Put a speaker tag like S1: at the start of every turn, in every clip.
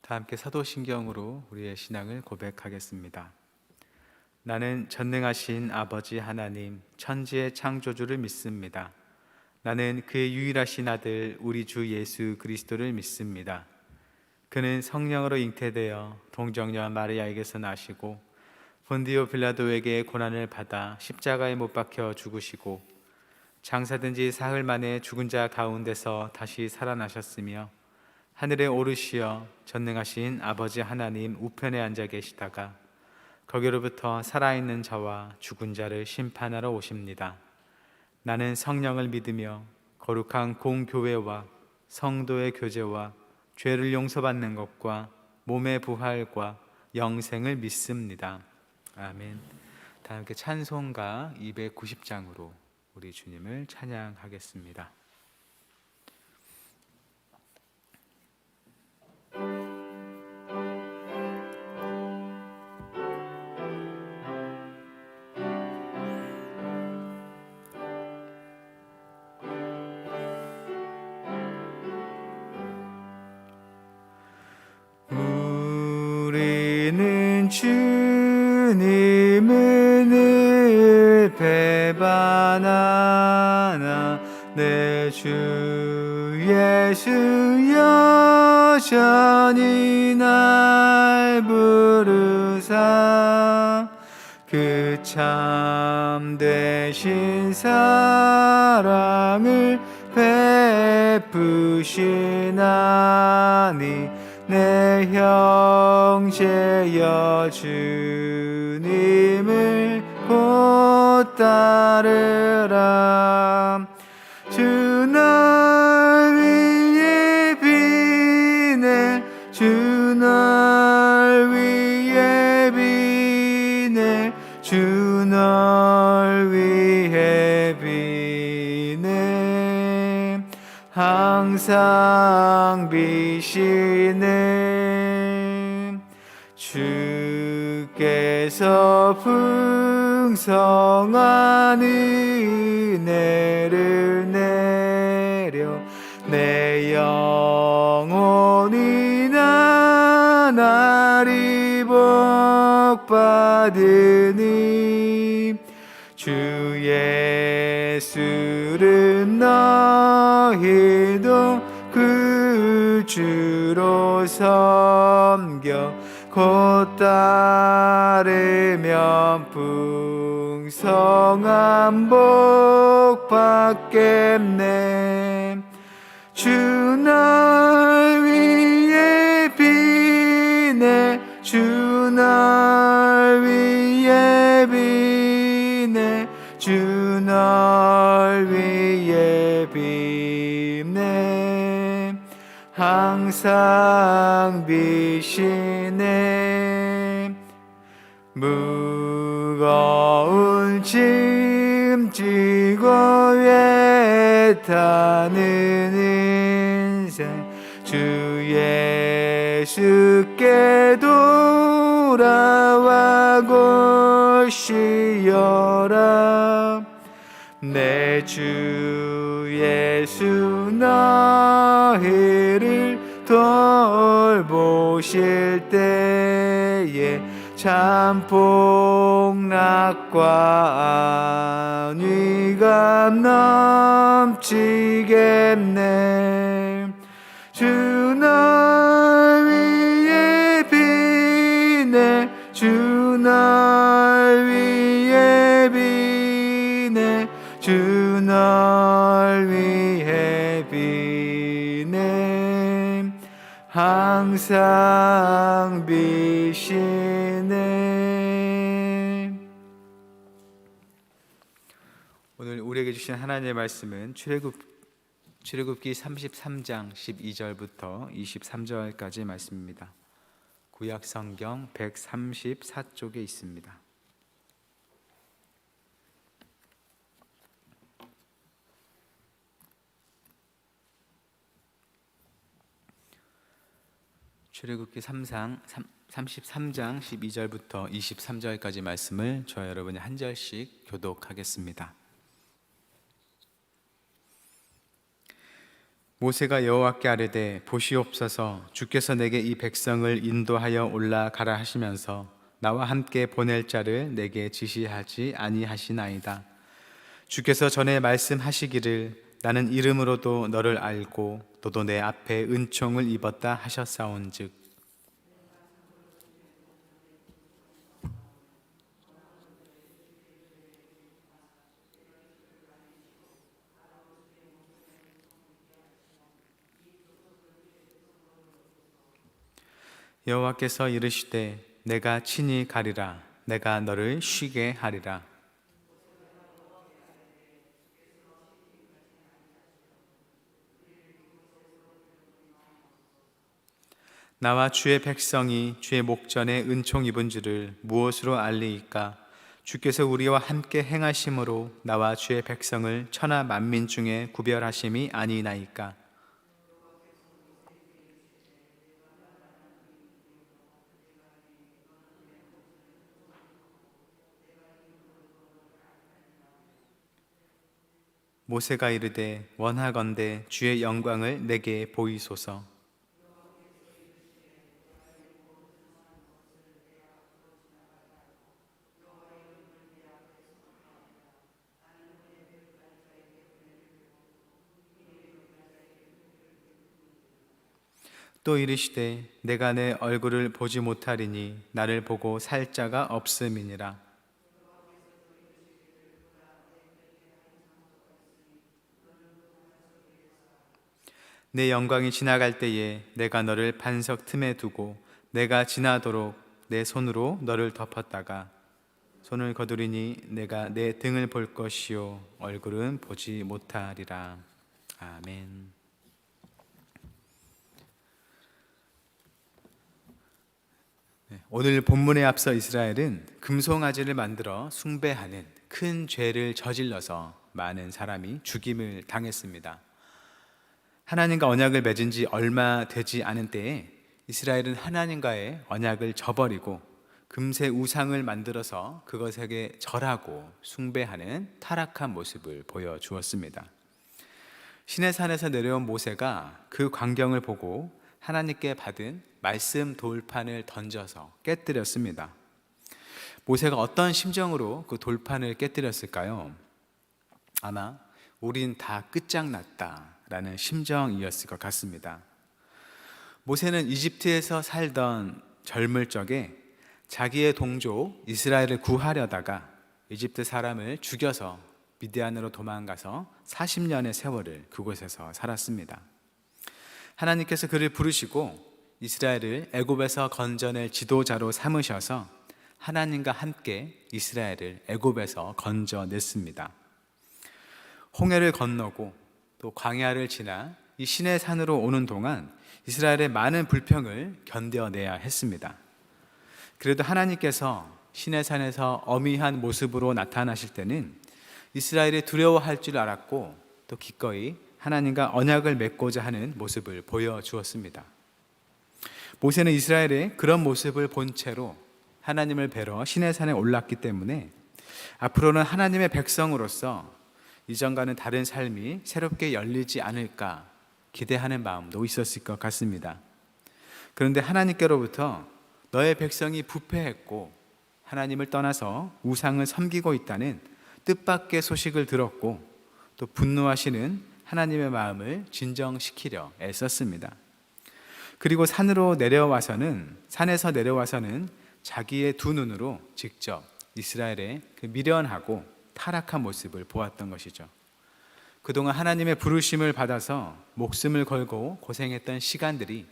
S1: 다 함께 사도신경으로 우리의 신앙을 고백하겠습니다. 나는 전능하신 아버지 하나님, 천지의 창조주를 믿습니다. 나는 그의 유일하신 아들 우리 주 예수 그리스도를 믿습니다. 그는 성령으로 잉태되어 동정녀 마리아에게서 나시고 본디오 빌라도에게 고난을 받아 십자가에 못 박혀 죽으시고 장사된 지 사흘 만에 죽은 자 가운데서 다시 살아나셨으며 하늘에 오르시어 전능하신 아버지 하나님 우편에 앉아 계시다가 거기로부터 살아있는 자와 죽은 자를 심판하러 오십니다. 나는 성령을 믿으며 거룩한 공교회와 성도의 교제와 죄를 용서받는 것과 몸의 부활과 영생을 믿습니다. 아멘. 다 함께 찬송가 290장으로 우리 주님을 찬양하겠습니다. 우리는 주님을 늘 배반하나 내 주 예수 여전히 날 부르사 그 참되신 사랑을 베푸시나니 내 형제여 주님을 곧 따르라. 주 날 위해 비네 주 날 위해 비네 주 날 위해 비네 항상 비시네. 주께서 풍성한 은혜를 내려 내 영혼이 나날이 복받으니 주 예수를 너희도 그 주로 섬겨 곧 따르면 풍성한 복 받겠네. 주 날 위해 비네 주 날 위해 비네 주 날 위해 비네 항상 비시네. 무거운 짐 지고 애타는 인생 주 예수께 돌아와 곧쉬어라. 내 주 예수 너희를 돌보실 때에 참 복락과 안위가 넘치겠네. 주 날 위해 비네 주 날 위해 비네 주 날 위해 비네 항상 비시네. 오늘 우리에게 주신 하나님의 말씀은 출애굽기 33장 12절부터 23절까지의 말씀입니다. 구약 성경 134쪽에 있습니다. 출애굽기 33장 12절부터 23절까지 말씀을 저와 여러분이 한 절씩 교독하겠습니다. 모세가 여호와께 아뢰되 보시옵소서, 주께서 내게 이 백성을 인도하여 올라가라 하시면서 나와 함께 보낼 자를 내게 지시하지 아니하시나이다. 주께서 전에 말씀하시기를 나는 이름으로도 너를 알고 너도 내 앞에 은총을 입었다 하셨사온즉 여호와께서 이르시되 내가 친히 가리라. 내가 너를 쉬게 하리라. 나와 주의 백성이 주의 목전에 은총 입은 줄을 무엇으로 알리이까? 주께서 우리와 함께 행하심으로 나와 주의 백성을 천하 만민 중에 구별하심이 아니나이까? 모세가 이르되 원하건대 주의 영광을 내게 보이소서. 또 이르시되 내가 내 얼굴을 보지 못하리니 나를 보고 살 자가 없음이니라. 내 영광이 지나갈 때에 내가 너를 반석 틈에 두고 내가 지나도록 내 손으로 너를 덮었다가 손을 거두리니 내가 내 등을 볼 것이요 얼굴은 보지 못하리라. 아멘. 오늘 본문에 앞서 이스라엘은 금송아지를 만들어 숭배하는 큰 죄를 저질러서 많은 사람이 죽임을 당했습니다. 하나님과 언약을 맺은 지 얼마 되지 않은 때에 이스라엘은 하나님과의 언약을 저버리고 금세 우상을 만들어서 그것에게 절하고 숭배하는 타락한 모습을 보여주었습니다. 시내산에서 내려온 모세가 그 광경을 보고 하나님께 받은 말씀 돌판을 던져서 깨뜨렸습니다. 모세가 어떤 심정으로 그 돌판을 깨뜨렸을까요? 아마 우린 다 끝장났다라는 심정이었을 것 같습니다. 모세는 이집트에서 살던 젊을 적에 자기의 동족 이스라엘을 구하려다가 이집트 사람을 죽여서 미디안으로 도망가서 40년의 세월을 그곳에서 살았습니다. 하나님께서 그를 부르시고 이스라엘을 애굽에서 건져낼 지도자로 삼으셔서 하나님과 함께 이스라엘을 애굽에서 건져냈습니다. 홍해를 건너고 또 광야를 지나 이 시내 산으로 오는 동안 이스라엘의 많은 불평을 견뎌내야 했습니다. 그래도 하나님께서 시내 산에서 어미한 모습으로 나타나실 때는 이스라엘이 두려워할 줄 알았고 또 기꺼이 하나님과 언약을 맺고자 하는 모습을 보여주었습니다. 모세는 이스라엘의 그런 모습을 본 채로 하나님을 뵈러 시내산에 올랐기 때문에 앞으로는 하나님의 백성으로서 이전과는 다른 삶이 새롭게 열리지 않을까 기대하는 마음도 있었을 것 같습니다. 그런데 하나님께로부터 너의 백성이 부패했고 하나님을 떠나서 우상을 섬기고 있다는 뜻밖의 소식을 들었고 또 분노하시는 하나님의 마음을 진정시키려 애썼습니다. 그리고 산에서 내려와서는 자기의 두 눈으로 직접 이스라엘의 그 미련하고 타락한 모습을 보았던 것이죠. 그동안 하나님의 부르심을 받아서 목숨을 걸고 고생했던 시간들이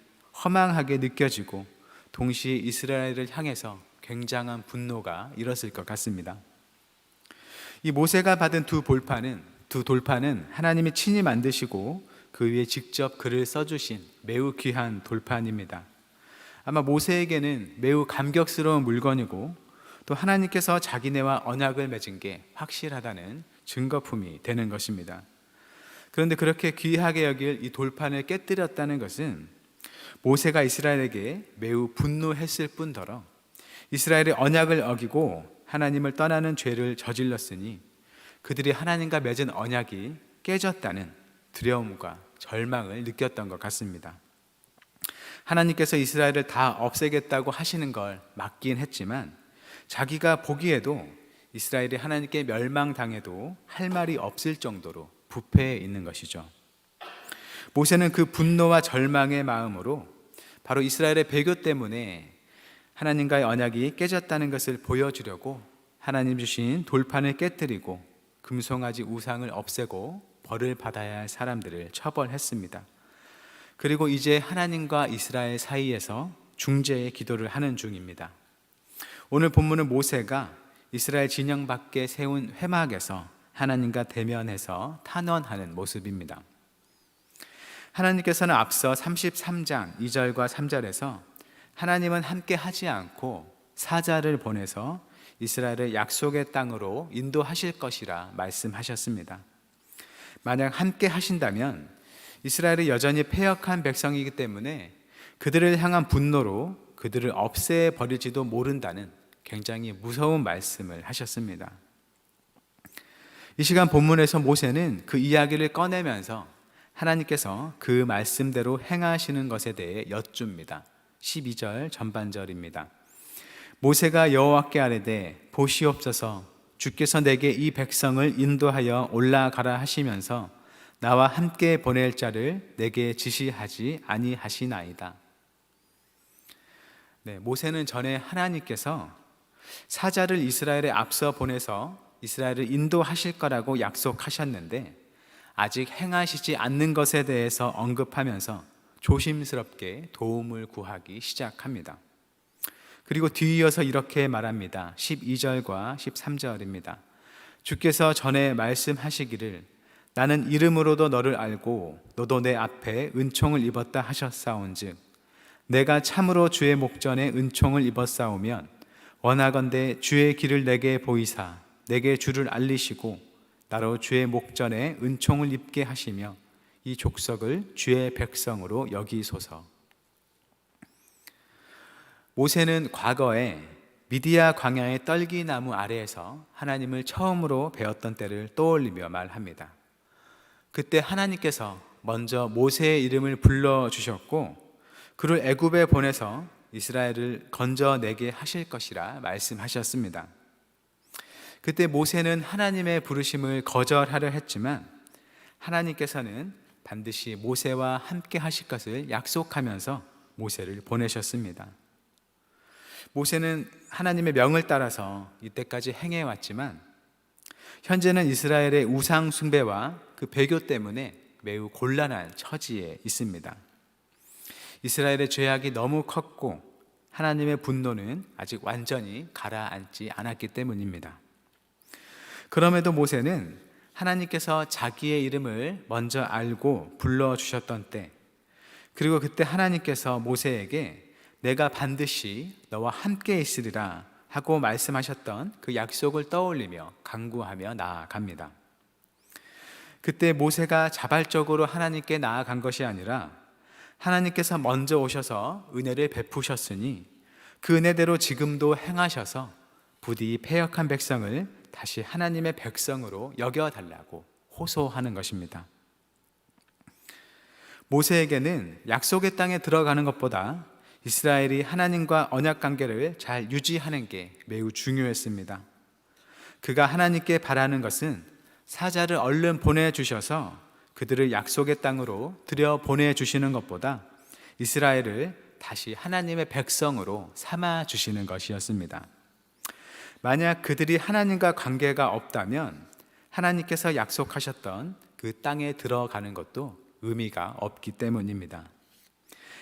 S1: 허망하게 느껴지고 동시에 이스라엘을 향해서 굉장한 분노가 일었을 것 같습니다. 이 모세가 받은 두 돌판은 하나님이 친히 만드시고 그 위에 직접 글을 써주신 매우 귀한 돌판입니다. 아마 모세에게는 매우 감격스러운 물건이고 또 하나님께서 자기네와 언약을 맺은 게 확실하다는 증거품이 되는 것입니다. 그런데 그렇게 귀하게 여길 이 돌판을 깨뜨렸다는 것은 모세가 이스라엘에게 매우 분노했을 뿐더러 이스라엘의 언약을 어기고 하나님을 떠나는 죄를 저질렀으니 그들이 하나님과 맺은 언약이 깨졌다는 두려움과 절망을 느꼈던 것 같습니다. 하나님께서 이스라엘을 다 없애겠다고 하시는 걸 맞긴 했지만 자기가 보기에도 이스라엘이 하나님께 멸망당해도 할 말이 없을 정도로 부패해 있는 것이죠. 모세는 그 분노와 절망의 마음으로 바로 이스라엘의 배교 때문에 하나님과의 언약이 깨졌다는 것을 보여주려고 하나님 주신 돌판을 깨뜨리고 금송아지 우상을 없애고 벌을 받아야 할 사람들을 처벌했습니다. 그리고 이제 하나님과 이스라엘 사이에서 중재의 기도를 하는 중입니다. 오늘 본문은 모세가 이스라엘 진영 밖에 세운 회막에서 하나님과 대면해서 탄원하는 모습입니다. 하나님께서는 앞서 33장 2절과 3절에서 하나님은 함께 하지 않고 사자를 보내서 이스라엘을 약속의 땅으로 인도하실 것이라 말씀하셨습니다. 만약 함께 하신다면 이스라엘이 여전히 패역한 백성이기 때문에 그들을 향한 분노로 그들을 없애버릴지도 모른다는 굉장히 무서운 말씀을 하셨습니다. 이 시간 본문에서 모세는 그 이야기를 꺼내면서 하나님께서 그 말씀대로 행하시는 것에 대해 여쭙니다. 12절 전반절입니다. 모세가 여호와께 아뢰되 보시옵소서 주께서 내게 이 백성을 인도하여 올라가라 하시면서 나와 함께 보낼 자를 내게 지시하지 아니하시나이다. 모세는 전에 하나님께서 사자를 이스라엘에 앞서 보내서 이스라엘을 인도하실 거라고 약속하셨는데 아직 행하시지 않는 것에 대해서 언급하면서 조심스럽게 도움을 구하기 시작합니다. 그리고 뒤이어서 이렇게 말합니다. 12절과 13절입니다. 주께서 전에 말씀하시기를 나는 이름으로도 너를 알고 너도 내 앞에 은총을 입었다 하셨사온즉 내가 참으로 주의 목전에 은총을 입었사오면 원하건대 주의 길을 내게 보이사 내게 주를 알리시고 나로 주의 목전에 은총을 입게 하시며 이 족속을 주의 백성으로 여기소서. 모세는 과거에 미디야 광야의 떨기나무 아래에서 하나님을 처음으로 배웠던 때를 떠올리며 말합니다. 그때 하나님께서 먼저 모세의 이름을 불러주셨고 그를 애굽에 보내서 이스라엘을 건져내게 하실 것이라 말씀하셨습니다. 그때 모세는 하나님의 부르심을 거절하려 했지만 하나님께서는 반드시 모세와 함께 하실 것을 약속하면서 모세를 보내셨습니다. 모세는 하나님의 명을 따라서 이때까지 행해왔지만 현재는 이스라엘의 우상 숭배와 그 배교 때문에 매우 곤란한 처지에 있습니다. 이스라엘의 죄악이 너무 컸고 하나님의 분노는 아직 완전히 가라앉지 않았기 때문입니다. 그럼에도 모세는 하나님께서 자기의 이름을 먼저 알고 불러주셨던 때, 그리고 그때 하나님께서 모세에게 내가 반드시 너와 함께 있으리라 하고 말씀하셨던 그 약속을 떠올리며 간구하며 나아갑니다. 그때 모세가 자발적으로 하나님께 나아간 것이 아니라 하나님께서 먼저 오셔서 은혜를 베푸셨으니 그 은혜대로 지금도 행하셔서 부디 패역한 백성을 다시 하나님의 백성으로 여겨달라고 호소하는 것입니다. 모세에게는 약속의 땅에 들어가는 것보다 이스라엘이 하나님과 언약 관계를 잘 유지하는 게 매우 중요했습니다. 그가 하나님께 바라는 것은 사자를 얼른 보내주셔서 그들을 약속의 땅으로 들여보내주시는 것보다 이스라엘을 다시 하나님의 백성으로 삼아주시는 것이었습니다. 만약 그들이 하나님과 관계가 없다면 하나님께서 약속하셨던 그 땅에 들어가는 것도 의미가 없기 때문입니다.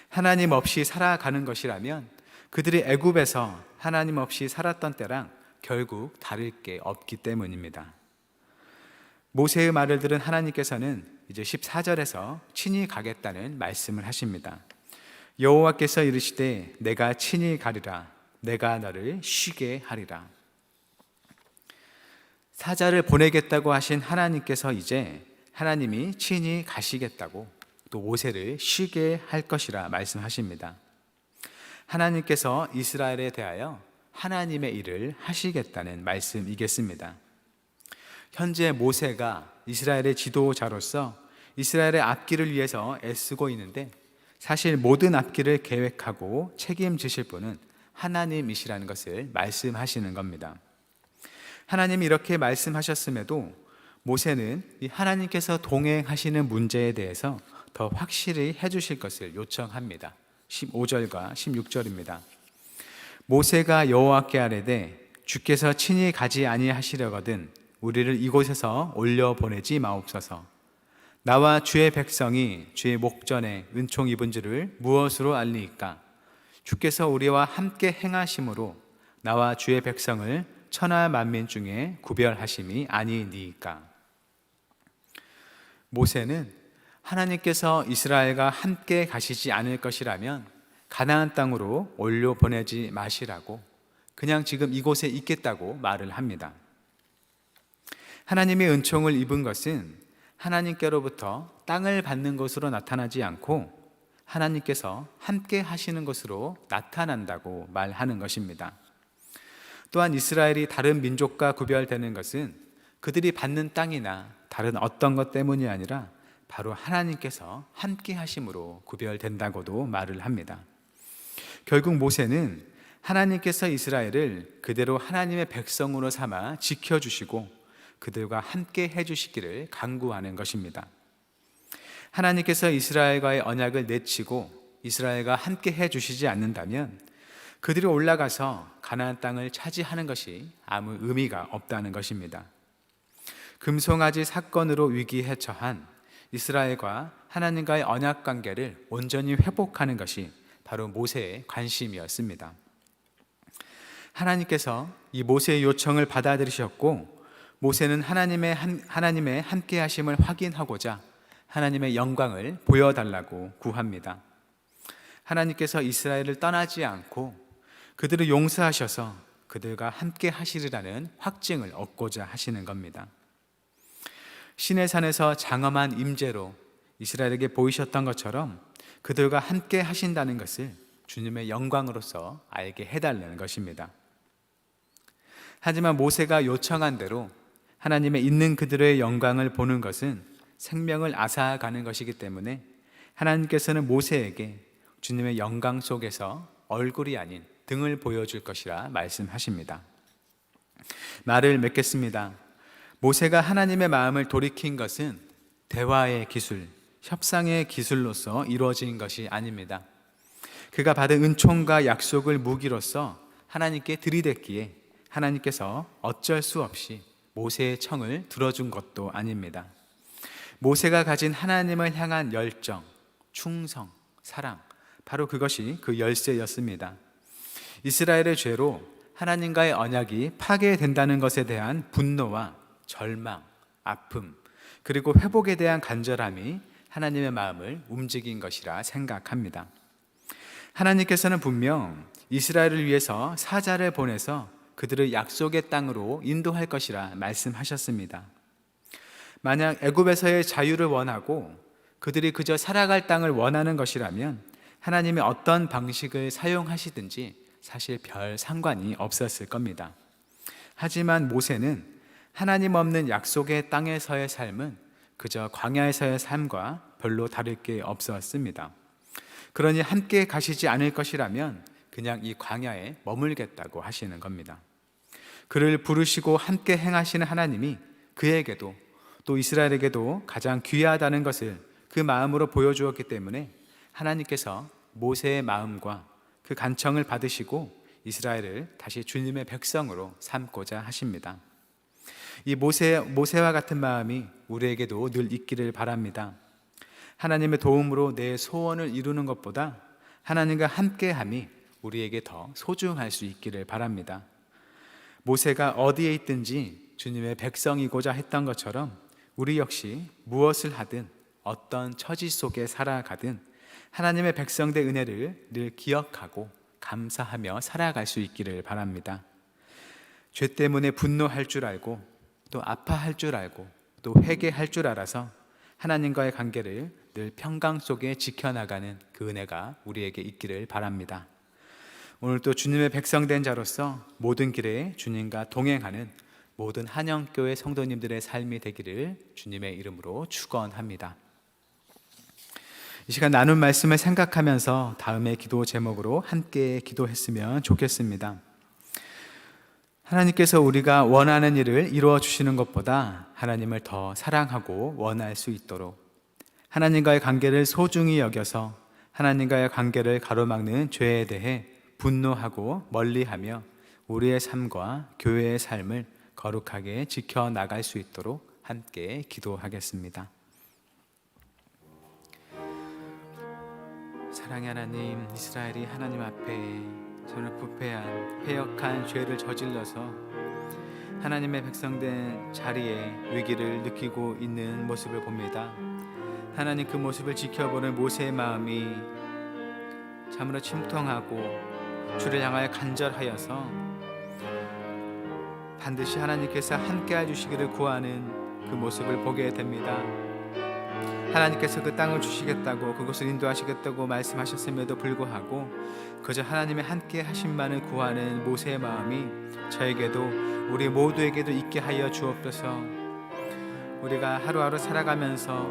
S1: 하나님 없이 살아가는 것이라면 그들이 애굽에서 하나님 없이 살았던 때랑 결국 다를 게 없기 때문입니다. 모세의 말을 들은 하나님께서는 이제 14절에서 친히 가겠다는 말씀을 하십니다. 여호와께서 이르시되 내가 친히 가리라 내가 너를 쉬게 하리라. 사자를 보내겠다고 하신 하나님께서 이제 하나님이 친히 가시겠다고 또 모세를 쉬게 할 것이라 말씀하십니다. 하나님께서 이스라엘에 대하여 하나님의 일을 하시겠다는 말씀이겠습니다. 현재 모세가 이스라엘의 지도자로서 이스라엘의 앞길을 위해서 애쓰고 있는데, 사실 모든 앞길을 계획하고 책임지실 분은 하나님이시라는 것을 말씀하시는 겁니다. 하나님이 이렇게 말씀하셨음에도 모세는 이 하나님께서 동행하시는 문제에 대해서 더 확실히 해주실 것을 요청합니다. 15절과 16절입니다. 모세가 여호와께 아뢰되 주께서 친히 가지 아니하시려거든 우리를 이곳에서 올려 보내지 마옵소서. 나와 주의 백성이 주의 목전에 은총 입은 줄을 무엇으로 알리이까? 주께서 우리와 함께 행하심으로 나와 주의 백성을 천하 만민 중에 구별하심이 아니니이까? 모세는 하나님께서 이스라엘과 함께 가시지 않을 것이라면 가나안 땅으로 올려 보내지 마시라고, 그냥 지금 이곳에 있겠다고 말을 합니다. 하나님의 은총을 입은 것은 하나님께로부터 땅을 받는 것으로 나타나지 않고 하나님께서 함께 하시는 것으로 나타난다고 말하는 것입니다. 또한 이스라엘이 다른 민족과 구별되는 것은 그들이 받는 땅이나 다른 어떤 것 때문이 아니라 바로 하나님께서 함께 하심으로 구별된다고도 말을 합니다. 결국 모세는 하나님께서 이스라엘을 그대로 하나님의 백성으로 삼아 지켜주시고 그들과 함께 해주시기를 간구하는 것입니다. 하나님께서 이스라엘과의 언약을 내치고 이스라엘과 함께 해주시지 않는다면 그들이 올라가서 가나안 땅을 차지하는 것이 아무 의미가 없다는 것입니다. 금송아지 사건으로 위기에 처한 이스라엘과 하나님과의 언약 관계를 온전히 회복하는 것이 바로 모세의 관심이었습니다. 하나님께서 이 모세의 요청을 받아들이셨고 모세는 하나님의 함께 하심을 확인하고자 하나님의 영광을 보여달라고 구합니다. 하나님께서 이스라엘을 떠나지 않고 그들을 용서하셔서 그들과 함께 하시리라는 확증을 얻고자 하시는 겁니다. 시내산에서 장엄한 임재로 이스라엘에게 보이셨던 것처럼 그들과 함께 하신다는 것을 주님의 영광으로서 알게 해달라는 것입니다. 하지만 모세가 요청한 대로 하나님의 있는 그들의 영광을 보는 것은 생명을 앗아가는 것이기 때문에 하나님께서는 모세에게 주님의 영광 속에서 얼굴이 아닌 등을 보여줄 것이라 말씀하십니다. 말을 맺겠습니다. 모세가 하나님의 마음을 돌이킨 것은 대화의 기술, 협상의 기술로서 이루어진 것이 아닙니다. 그가 받은 은총과 약속을 무기로서 하나님께 들이댔기에 하나님께서 어쩔 수 없이 모세의 청을 들어준 것도 아닙니다. 모세가 가진 하나님을 향한 열정, 충성, 사랑, 바로 그것이 그 열쇠였습니다. 이스라엘의 죄로 하나님과의 언약이 파괴된다는 것에 대한 분노와 절망, 아픔, 그리고 회복에 대한 간절함이 하나님의 마음을 움직인 것이라 생각합니다. 하나님께서는 분명 이스라엘을 위해서 사자를 보내서 그들을 약속의 땅으로 인도할 것이라 말씀하셨습니다. 만약 애굽에서의 자유를 원하고 그들이 그저 살아갈 땅을 원하는 것이라면 하나님이 어떤 방식을 사용하시든지 사실 별 상관이 없었을 겁니다. 하지만 모세는 하나님 없는 약속의 땅에서의 삶은 그저 광야에서의 삶과 별로 다를 게 없었습니다. 그러니 함께 가시지 않을 것이라면 그냥 이 광야에 머물겠다고 하시는 겁니다. 그를 부르시고 함께 행하시는 하나님이 그에게도 또 이스라엘에게도 가장 귀하다는 것을 그 마음으로 보여주었기 때문에 하나님께서 모세의 마음과 그 간청을 받으시고 이스라엘을 다시 주님의 백성으로 삼고자 하십니다. 이 모세와 같은 마음이 우리에게도 늘 있기를 바랍니다. 하나님의 도움으로 내 소원을 이루는 것보다 하나님과 함께함이 우리에게 더 소중할 수 있기를 바랍니다. 모세가 어디에 있든지 주님의 백성이고자 했던 것처럼 우리 역시 무엇을 하든 어떤 처지 속에 살아가든 하나님의 백성된 은혜를 늘 기억하고 감사하며 살아갈 수 있기를 바랍니다. 죄 때문에 분노할 줄 알고 또 아파할 줄 알고 또 회개할 줄 알아서 하나님과의 관계를 늘 평강 속에 지켜나가는 그 은혜가 우리에게 있기를 바랍니다. 오늘 또 주님의 백성된 자로서 모든 길에 주님과 동행하는 모든 한영교회 성도님들의 삶이 되기를 주님의 이름으로 축원합니다. 이 시간 나눈 말씀을 생각하면서 다음의 기도 제목으로 함께 기도했으면 좋겠습니다. 하나님께서 우리가 원하는 일을 이루어 주시는 것보다 하나님을 더 사랑하고 원할 수 있도록, 하나님과의 관계를 소중히 여겨서 하나님과의 관계를 가로막는 죄에 대해 분노하고 멀리하며 우리의 삶과 교회의 삶을 거룩하게 지켜나갈 수 있도록 함께 기도하겠습니다. 사랑의 하나님, 이스라엘이 하나님 앞에 저는 부패한 패역한 죄를 저질러서 하나님의 백성된 자리에 위기를 느끼고 있는 모습을 봅니다. 하나님, 그 모습을 지켜보는 모세의 마음이 참으로 침통하고 주를 향하여 간절하여서 반드시 하나님께서 함께 해주시기를 구하는 그 모습을 보게 됩니다. 하나님께서 그 땅을 주시겠다고, 그곳을 인도하시겠다고 말씀하셨음에도 불구하고 그저 하나님의 함께 하심만을 구하는 모세의 마음이 저에게도 우리 모두에게도 있게 하여 주옵소서. 우리가 하루하루 살아가면서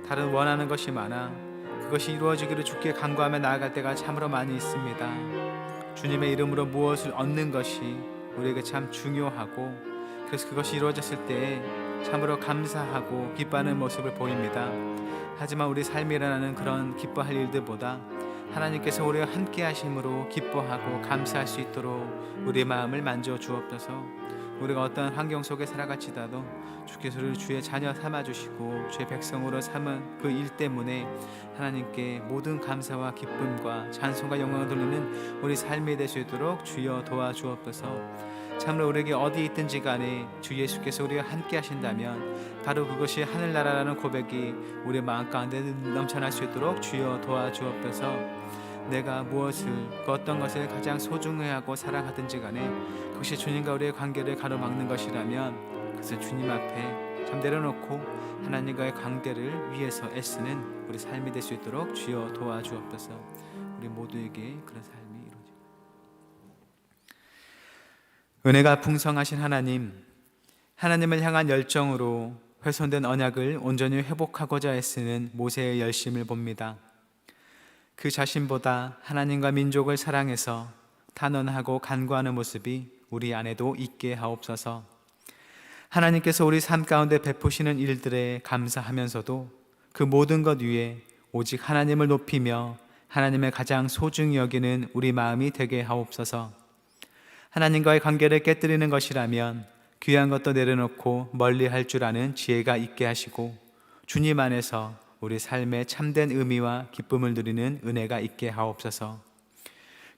S1: 다른 원하는 것이 많아 그것이 이루어지기를 주께 간구하며 나아갈 때가 참으로 많이 있습니다. 주님의 이름으로 무엇을 얻는 것이 우리에게 참 중요하고, 그래서 그것이 이루어졌을 때 참으로 감사하고 기뻐하는 모습을 보입니다. 하지만 우리 삶에 일어나는 그런 기뻐할 일들보다 하나님께서 우리와 함께 하심으로 기뻐하고 감사할 수 있도록 우리의 마음을 만져 주옵소서. 우리가 어떤 환경 속에 살아갈지라도 주께서 우리를 주의 자녀 삼아주시고 주의 백성으로 삼은 그 일 때문에 하나님께 모든 감사와 기쁨과 찬송과 영광을 돌리는 우리 삶이 될 수 있도록 주여 도와주옵소서. 참으로 우리에게 어디 있든지 간에 주 예수께서 우리와 함께 하신다면 바로 그것이 하늘나라라는 고백이 우리 마음 가운데 넘쳐날 수 있도록 주여 도와주옵소서. 내가 무엇을, 그 어떤 것을 가장 소중해하고 사랑하든지 간에 그것이 주님과 우리의 관계를 가로막는 것이라면 그것을 주님 앞에 참 내려놓고 하나님과의 관계를 위해서 애쓰는 우리 삶이 될 수 있도록 주여 도와주옵소서. 우리 모두에게 그런 삶이 이루어지고, 은혜가 풍성하신 하나님, 하나님을 향한 열정으로 훼손된 언약을 온전히 회복하고자 애쓰는 모세의 열심을 봅니다. 그 자신보다 하나님과 민족을 사랑해서 탄원하고 간구하는 모습이 우리 안에도 있게 하옵소서. 하나님께서 우리 삶 가운데 베푸시는 일들에 감사하면서도 그 모든 것 위에 오직 하나님을 높이며 하나님의 가장 소중히 여기는 우리 마음이 되게 하옵소서. 하나님과의 관계를 깨뜨리는 것이라면 귀한 것도 내려놓고 멀리할 줄 아는 지혜가 있게 하시고 주님 안에서 우리 삶의 참된 의미와 기쁨을 누리는 은혜가 있게 하옵소서.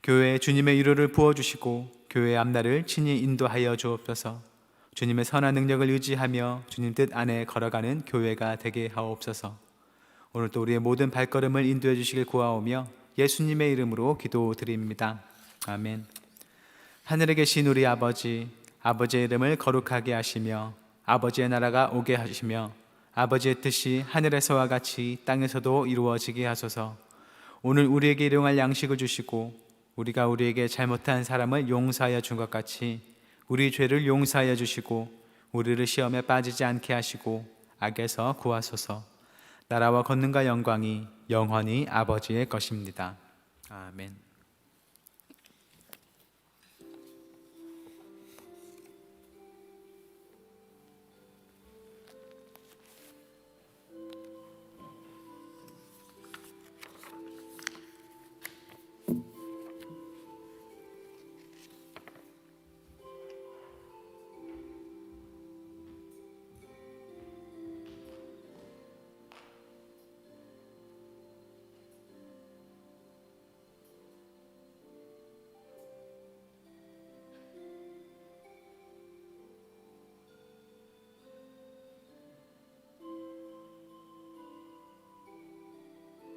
S1: 교회에 주님의 위로를 부어주시고 교회의 앞날을 친히 인도하여 주옵소서. 주님의 선한 능력을 의지하며 주님 뜻 안에 걸어가는 교회가 되게 하옵소서. 오늘도 우리의 모든 발걸음을 인도해 주시길 구하오며 예수님의 이름으로 기도드립니다. 아멘. 하늘에 계신 우리 아버지, 아버지의 이름을 거룩하게 하시며 아버지의 나라가 오게 하시며 아버지의 뜻이 하늘에서와 같이 땅에서도 이루어지게 하소서. 오늘 우리에게 일용할 양식을 주시고 우리가 우리에게 잘못한 사람을 용서하여 준 것 같이 우리 죄를 용서하여 주시고 우리를 시험에 빠지지 않게 하시고 악에서 구하소서. 나라와 권능과 영광이 영원히 아버지의 것입니다. 아멘.